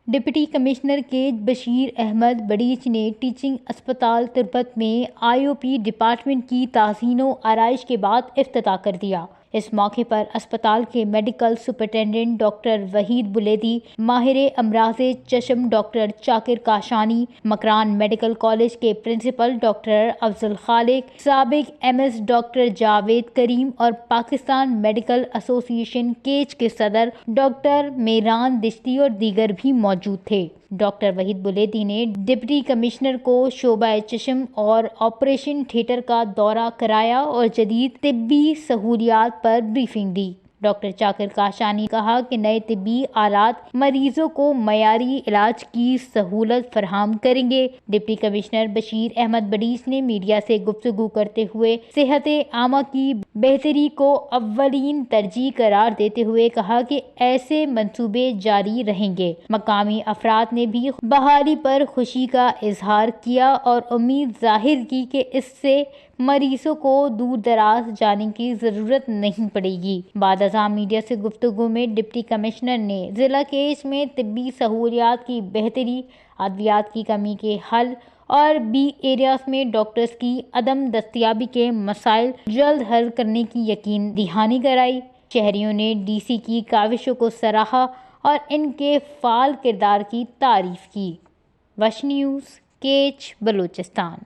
Deputy commissioner Kech Bashir Ahmed Barech نے teaching اسپتال تربت میں آئی او پی ڈپارٹمنٹ کی تزئین و آرائش کے بعد افتتاح کر دیا۔ اس موقع پر اسپتال کے medical superintendent doctor Waheed Buledi, ماہر امراض چشم doctor Chakar Kashani, Makran medical college کے پرنسپل ڈاکٹر افضل خالق، سابق M S doctor Javed Karim اور پاکستان میڈیکل ایسوسی ایشن کیچ کے صدر ڈاکٹر میران دشتی اور دیگر بھی موجود تھے۔ ڈاکٹر وحید بلیدی نے ڈپٹی کمشنر کو شعبہ چشم اور آپریشن تھیٹر کا دورہ کرایا اور جدید طبی سہولیات پر بریفنگ دی۔ ڈاکٹر چاکر کاشانی نے کہا کہ نئے طبی آلات مریضوں کو معیاری علاج کی سہولت فراہم کریں گے۔ ڈپٹی کمشنر بشیر احمد بڑیچ نے میڈیا سے گفتگو کرتے ہوئے صحت عامہ کی بہتری کو اولین ترجیح قرار دیتے ہوئے کہا کہ ایسے منصوبے جاری رہیں گے۔ مقامی افراد نے بھی بحالی پر خوشی کا اظہار کیا اور امید ظاہر کی کہ اس سے مریضوں کو دور دراز جانے کی ضرورت نہیں پڑے گی۔ بعد ازاں میڈیا سے گفتگو میں ڈپٹی کمشنر نے ضلع کیچ میں طبی سہولیات کی بہتری، ادویات کی کمی کے حل اور بی ایریاز میں ڈاکٹرز کی عدم دستیابی کے مسائل جلد حل کرنے کی یقین دہانی کرائی۔ شہریوں نے ڈی سی کی کاوشوں کو سراہا اور ان کے فعال کردار کی تعریف کی۔ وش نیوز، کیچ، بلوچستان۔